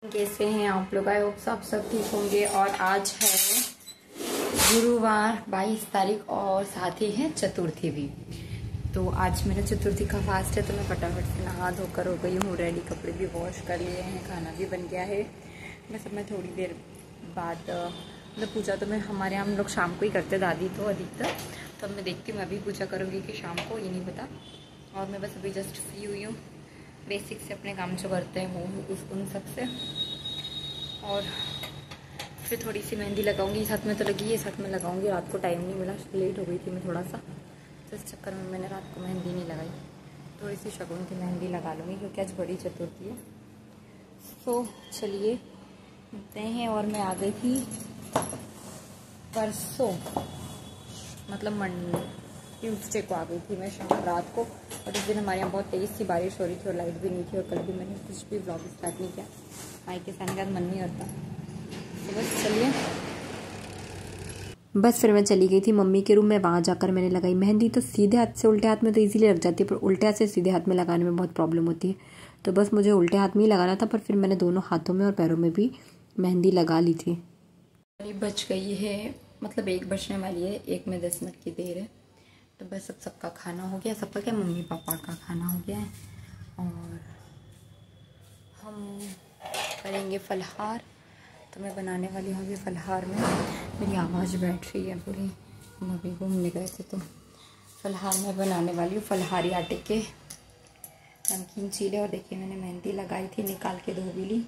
कैसे हैं आप लोग? आई होप सब ठीक होंगे। और आज है गुरुवार 22 तारीख और साथ ही है चतुर्थी भी। तो आज मेरा चतुर्थी का फास्ट है, तो मैं फटाफट से नहा धोकर हो गई हूँ रेडी। कपड़े भी वॉश कर लिए हैं, खाना भी बन गया है। बस अब मैं थोड़ी देर बाद मतलब पूजा तो मैं हमारे यहाँ हम लोग शाम को ही करते, दादी तो अधिकतर। तो अब मैं देखती हूँ मैं भी पूजा करूँगी कि शाम को, ये नहीं पता। और मैं बस अभी जस्ट फ्री हुई हूँ बेसिक से अपने काम जो करते हैं वो उन सब से। और फिर थोड़ी सी मेहंदी लगाऊंगी, साथ में तो लगी है, साथ में लगाऊंगी। रात को टाइम नहीं मिला, लेट हो गई थी मैं थोड़ा सा, तो इस चक्कर में मैंने रात को मेहंदी नहीं लगाई। थोड़ी सी शगुन की मेहंदी लगा लूँगी क्योंकि आज बड़ी चतुर्थी है। तो चलिए मिलते हैं। और मैं आ गई थी परसों, मतलब ट्यूसडे को आ गई थी मैं शाम रात को। और इस दिन हमारे यहाँ बहुत तेज़ सी बारिश हो रही थी और लाइट भी नहीं थी। और कल भी मैंने कुछ भी व्लॉग स्टार्ट नहीं किया, माई के साथ मन नहीं करता। तो बस चलिए, बस फिर मैं चली गई थी मम्मी के रूम में। वहाँ जाकर मैंने लगाई मेहंदी। तो सीधे हाथ से उल्टे हाथ में तो इजीली लग जाती है, पर उल्टे हाथ से सीधे हाथ में लगाने में बहुत प्रॉब्लम होती है। तो बस मुझे उल्टे हाथ में ही लगाना था, पर फिर मैंने दोनों हाथों में और पैरों में भी मेहंदी लगा ली थी। बच गई है, मतलब 1 बजने वाली है, 1 में 10 मिनट की देर है। तो बस अब सबका खाना हो गया। सबका क्या, मम्मी पापा का खाना हो गया है। और हम करेंगे फलहार। तो मैं बनाने वाली हूँ अभी फलहार में। मेरी आवाज़ बैठ रही है पूरी, हम अभी घूमने गए थे। तो फलहार में बनाने वाली हूँ फलहारी आटे के नमकीन चीले। और देखिए मैंने मेहंदी लगाई थी, निकाल के धो भी ली।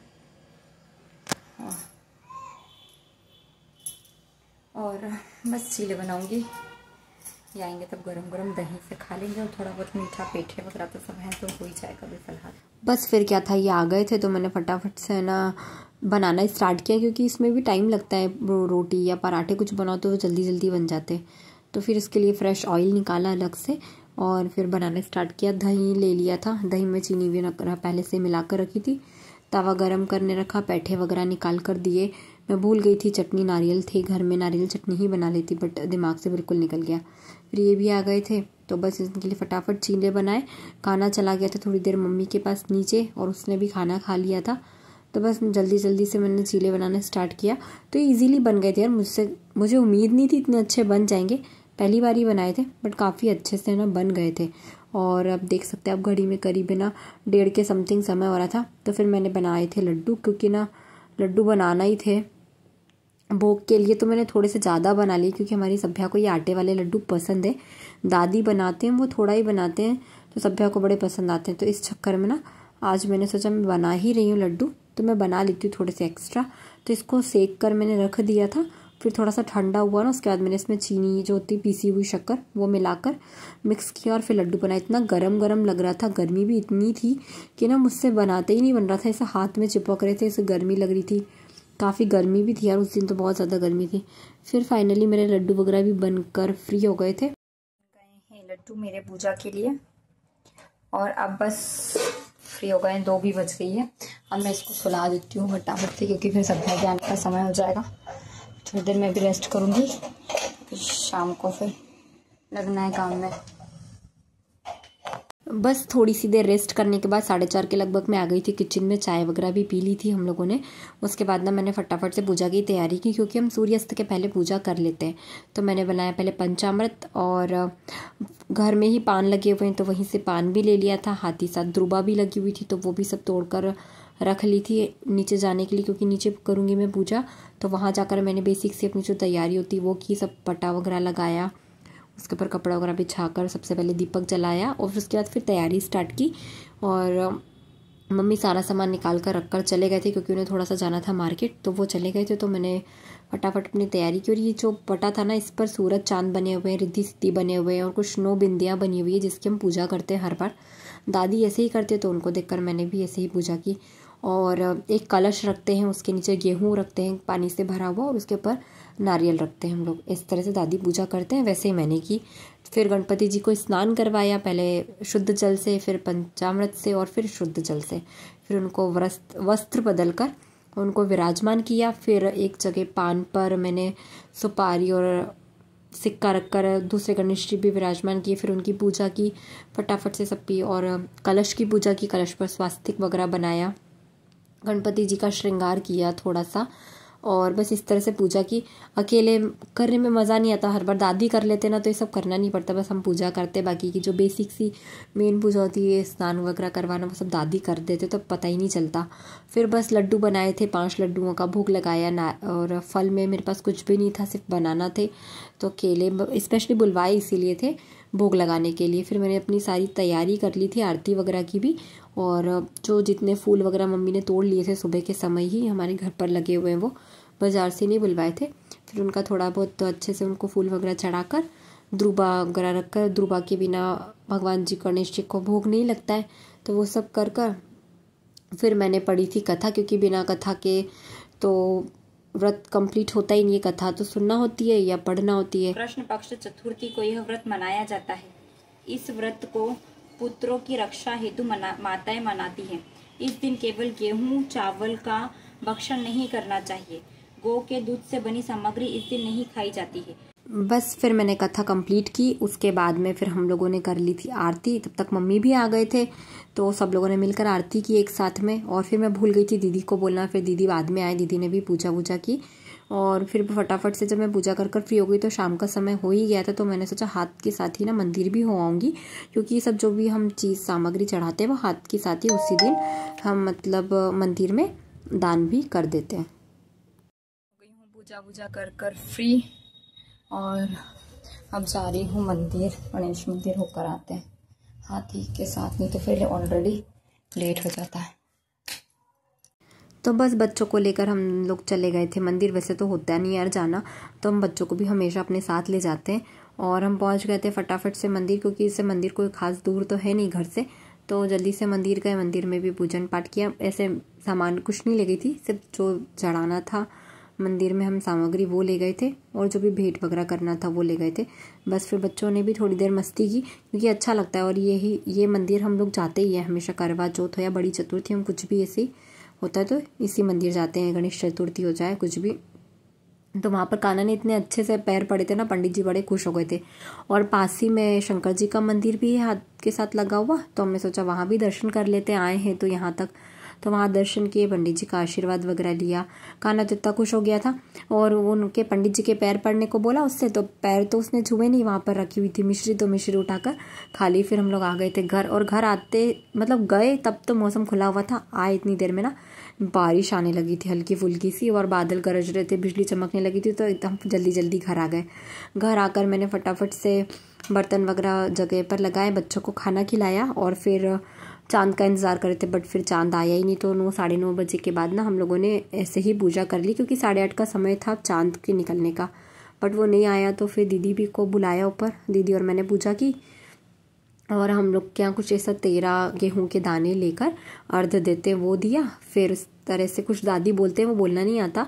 और बस चीले बनाऊँगी, आएंगे तब गरम गरम दही से खा लेंगे। और थोड़ा बहुत मीठा पेठे वगैरह तो सब है, तो हो ही जाएगा भी फलहार। बस फिर क्या था, ये आ गए थे तो मैंने फटाफट से ना बनाना स्टार्ट किया, क्योंकि इसमें भी टाइम लगता है। रोटी या पराठे कुछ बनाओ तो वो जल्दी जल्दी बन जाते। तो फिर इसके लिए फ्रेश ऑयल निकाला अलग से और फिर बनाना स्टार्ट किया। दही ले लिया था, दही में चीनी भी पहले से मिला कर रखी थी। तवा गरम करने रखा, पैठे वगैरह निकाल कर दिए। मैं भूल गई थी चटनी, नारियल थे घर में, नारियल चटनी ही बना लेती, बट दिमाग से बिल्कुल निकल गया। फिर ये भी आ गए थे, तो बस इनके लिए फटाफट चीले बनाए। खाना चला गया था थोड़ी देर मम्मी के पास नीचे, और उसने भी खाना खा लिया था। तो बस जल्दी जल्दी से मैंने चीले बनाना स्टार्ट किया। तो इजीली बन गए थे यार, मुझे उम्मीद नहीं थी इतने अच्छे बन जाएंगे। पहली बार ही बनाए थे, बट काफ़ी अच्छे से ना बन गए थे। और अब देख सकते हैं, अब घड़ी में करीब ना 1:30 के समथिंग समय हो रहा था। तो फिर मैंने बनाए थे लड्डू, क्योंकि ना लड्डू बनाना ही थे भोग के लिए। तो मैंने थोड़े से ज़्यादा बना लिए, क्योंकि हमारी सभ्या को ये आटे वाले लड्डू पसंद है। दादी बनाते हैं, वो थोड़ा ही बनाते हैं, तो सभ्या को बड़े पसंद आते हैं। तो इस चक्कर में ना आज मैंने सोचा मैं बना ही रही हूँ लड्डू, तो मैं बना लेती हूँ थोड़े से एक्स्ट्रा। तो इसको सेक कर मैंने रख दिया था। फिर थोड़ा सा ठंडा हुआ ना, उसके बाद मैंने इसमें चीनी जो होती पीसी हुई शक्कर वो मिलाकर मिक्स किया और फिर लड्डू बनाया। इतना गरम गरम लग रहा था, गर्मी भी इतनी थी कि ना मुझसे बनाते ही नहीं बन रहा था। ऐसा हाथ में चिपक रहे थे, ऐसे गर्मी लग रही थी। काफ़ी गर्मी भी थी यार उस दिन, तो बहुत ज़्यादा गर्मी थी। फिर फाइनली मेरे लड्डू वगैरह भी बनकर फ्री हो गए थे। गए हैं लड्डू मेरे पूजा के लिए, और अब बस फ्री हो गए, 2 भी बज गई है। अब मैं इसको सुला देती हूँ फटाफट से, क्योंकि फिर सभ्या के आने का समय हो जाएगा। थोड़ी देर में भी रेस्ट करूँगी, फिर शाम को फिर लगना है काम में। बस थोड़ी सी देर रेस्ट करने के बाद 4:30 के लगभग मैं आ गई थी किचन में। चाय वगैरह भी पी ली थी हम लोगों ने। उसके बाद ना मैंने फटाफट से पूजा की तैयारी की, क्योंकि हम सूर्यास्त के पहले पूजा कर लेते हैं। तो मैंने बनाया पहले पंचामृत, और घर में ही पान लगे हुए हैं तो वहीं से पान भी ले लिया था। हाथी साथ द्रुबा भी लगी हुई थी, तो वो भी सब तोड़कर रख ली थी नीचे जाने के लिए, क्योंकि नीचे करूँगी मैं पूजा। तो वहाँ जाकर मैंने बेसिक से अपनी जो तैयारी होती है वो की, सब पटा वगैरह लगाया, उसके ऊपर कपड़ा वगैरह बिछाकर सबसे पहले दीपक जलाया, और फिर उसके बाद फिर तैयारी स्टार्ट की। और मम्मी सारा सामान निकाल कर रख कर चले गए थे, क्योंकि उन्हें थोड़ा सा जाना था मार्केट, तो वो चले गए थे। तो मैंने फटाफट अपनी तैयारी की। और ये जो पटा था ना, इस पर सूरज चांद बने हुए हैं, रिद्धि सिद्धि बने हुए हैं, और कुछ 9 बिंदियाँ बनी हुई है, जिसकी हम पूजा करते हैं हर बार। दादी ऐसे ही करते, तो उनको देखकर मैंने भी ऐसे ही पूजा की। और एक कलश रखते हैं, उसके नीचे गेहूँ रखते हैं पानी से भरा हुआ, और उसके ऊपर नारियल रखते हैं हम लोग। इस तरह से दादी पूजा करते हैं, वैसे ही मैंने की। फिर गणपति जी को स्नान करवाया, पहले शुद्ध जल से, फिर पंचामृत से, और फिर शुद्ध जल से। फिर उनको वस्त्र बदल कर उनको विराजमान किया। फिर एक जगह पान पर मैंने सुपारी और सिक्का रखकर दूसरे गणेश जी भी विराजमान किए। फिर उनकी पूजा की फटाफट से सब की, और कलश की पूजा की। कलश पर स्वास्तिक वगैरह बनाया, गणपति जी का श्रृंगार किया थोड़ा सा, और बस इस तरह से पूजा की। अकेले करने में मज़ा नहीं आता, हर बार दादी कर लेते ना तो ये सब करना नहीं पड़ता, बस हम पूजा करते। बाकी की जो बेसिक सी मेन पूजा होती है, स्नान वगैरह करवाना, वो सब दादी कर देते तो पता ही नहीं चलता। फिर बस लड्डू बनाए थे, 5 लड्डुओं का भोग लगाया ना, और फल में मेरे पास कुछ भी नहीं था, सिर्फ बनाना थे। तो केले स्पेशली बुलवाए इसीलिए थे भोग लगाने के लिए। फिर मैंने अपनी सारी तैयारी कर ली थी आरती वगैरह की भी, और जो जितने फूल वगैरह मम्मी ने तोड़ लिए थे सुबह के समय ही, हमारे घर पर लगे हुए हैं, वो बाज़ार से नहीं बुलवाए थे। फिर उनका थोड़ा बहुत तो अच्छे से उनको फूल वगैरह चढ़ाकर, द्रुबा वगैरह रखकर, द्रुबा के बिना भगवान जी गणेश जी को भोग नहीं लगता है, तो वो सब कर कर फिर मैंने पढ़ी थी कथा, क्योंकि बिना कथा के तो व्रत कंप्लीट होता ही नहीं है। कथा तो सुनना होती है या पढ़ना होती है। कृष्ण पक्ष चतुर्थी को यह व्रत मनाया जाता है। इस व्रत को पुत्रों की रक्षा हेतु माताएं मनाती हैं। इस दिन केवल गेहूं चावल का भक्षण नहीं करना चाहिए। गौ के दूध से बनी सामग्री इस दिन नहीं खाई जाती है। बस फिर मैंने कथा कंप्लीट की। उसके बाद में फिर हम लोगों ने कर ली थी आरती। तब तक मम्मी भी आ गए थे, तो सब लोगों ने मिलकर आरती की एक साथ में। और फिर मैं भूल गई थी दीदी को बोलना, फिर दीदी बाद में आए, दीदी ने भी पूजा वूजा की। और फिर फटाफट से जब मैं पूजा कर फ्री हो गई तो शाम का समय हो ही गया था। तो मैंने सोचा हाथ के साथ ही ना मंदिर भी हो आऊँगी, क्योंकि सब जो भी हम चीज़ सामग्री चढ़ाते हैं वो हाथ के साथ ही उसी दिन हम मतलब मंदिर में दान भी कर देते हैं। पूजा वूजा कर फ्री, और अब जा रही हूँ मंदिर, गणेश मंदिर होकर आते हैं हाथी के साथ, नहीं तो फिर ऑलरेडी लेट हो जाता है। तो बस बच्चों को लेकर हम लोग चले गए थे मंदिर। वैसे तो होता नहीं यार जाना, तो हम बच्चों को भी हमेशा अपने साथ ले जाते हैं। और हम पहुंच गए थे फटाफट से मंदिर, क्योंकि इससे मंदिर कोई खास दूर तो है नहीं घर से, तो जल्दी से मंदिर गए। मंदिर में भी पूजन पाठ किया। ऐसे सामान कुछ नहीं ले गई थी, सिर्फ जो चढ़ाना था मंदिर में हम सामग्री वो ले गए थे, और जो भी भेंट वगैरह करना था वो ले गए थे। बस फिर बच्चों ने भी थोड़ी देर मस्ती की, क्योंकि अच्छा लगता है। और ये मंदिर हम लोग जाते ही है हमेशा, करवा चौथ हो या बड़ी चतुर्थी, हम कुछ भी ऐसे होता है तो इसी मंदिर जाते हैं। गणेश चतुर्थी हो जाए कुछ भी, तो वहाँ पर कान्हा ने इतने अच्छे से पैर पड़े थे ना, पंडित जी बड़े खुश हो गए थे। और पास ही में शंकर जी का मंदिर भी है हाथ के साथ लगा हुआ, तो हमने सोचा वहाँ भी दर्शन कर लेते, आए हैं तो यहाँ तक। तो वहाँ दर्शन किए, पंडित जी का आशीर्वाद वगैरह लिया। कान्हा तो इतना खुश हो गया था, और उनके पंडित जी के पैर पड़ने को बोला उससे, तो पैर तो उसने छुए नहीं, वहाँ पर रखी हुई थी मिश्री, तो मिश्री उठाकर खाली। फिर हम लोग आ गए थे घर, और घर आते मतलब गए तब तो मौसम खुला हुआ था। आए इतनी देर में ना बारिश आने लगी थी हल्की फुल्की सी, और बादल गरज रहे थे, बिजली चमकने लगी थी, तो एकदम जल्दी जल्दी घर आ गए। घर आकर मैंने फटाफट से बर्तन वगैरह जगह पर लगाए, बच्चों को खाना खिलाया, और फिर चांद का इंतज़ार कर रहे थे, बट फिर चांद आया ही नहीं। तो 9 साढ़े 9 बजे के बाद ना हम लोगों ने ऐसे ही पूजा कर ली, क्योंकि 8:30 का समय था चांद के निकलने का, बट वो नहीं आया। तो फिर दीदी भी को बुलाया ऊपर, दीदी और मैंने पूजा की। और हम लोग के यहाँ कुछ ऐसा 13 गेहूं के दाने लेकर अर्ध देते वो दिया। फिर उस तरह से कुछ दादी बोलते हैं, वो बोलना नहीं आता,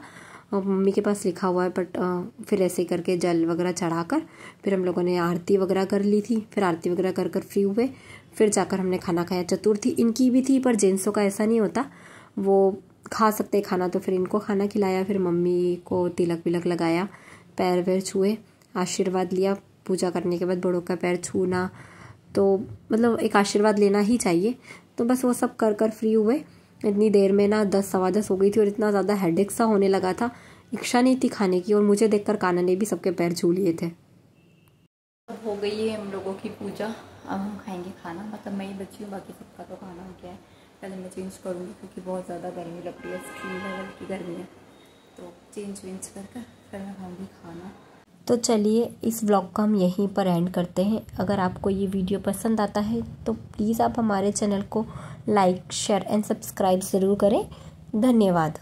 मम्मी के पास लिखा हुआ है, बट फिर ऐसे करके जल वगैरह चढ़ाकर फिर हम लोगों ने आरती वगैरह कर ली थी। फिर आरती वगैरह कर फ्री हुए, फिर जाकर हमने खाना खाया। चतुर्थी इनकी भी थी, पर जेंट्सों का ऐसा नहीं होता, वो खा सकते खाना, तो फिर इनको खाना खिलाया। फिर मम्मी को तिलक विलक लगाया, पैर वैर छुए, आशीर्वाद लिया। पूजा करने के बाद बड़ों का पैर छूना तो मतलब एक आशीर्वाद लेना ही चाहिए। तो बस वो सब कर फ्री हुए। इतनी देर में ना 10 सवा 10 हो गई थी, और इतना ज़्यादा हेडेक सा होने लगा था, इच्छा नहीं थी खाने की। और मुझे देखकर कान्हा ने भी सबके पैर छू लिए थे। हो गई है हम लोगों की पूजा, अब हम खाएंगे खाना। मतलब मैं ही बची हूँ, बाकी सबका तो खाना हो गया है। पहले मैं चेंज करूँगी, क्योंकि बहुत ज़्यादा गर्मी लग रही है, एक्सट्रीम लेवल की गर्मी है। तो चेंज वेंज कर फिर मैं खाऊँगी खाना। तो चलिए इस व्लॉग को हम यहीं पर एंड करते हैं। अगर आपको ये वीडियो पसंद आता है तो प्लीज़ आप हमारे चैनल को लाइक शेयर एंड सब्सक्राइब ज़रूर करें। धन्यवाद।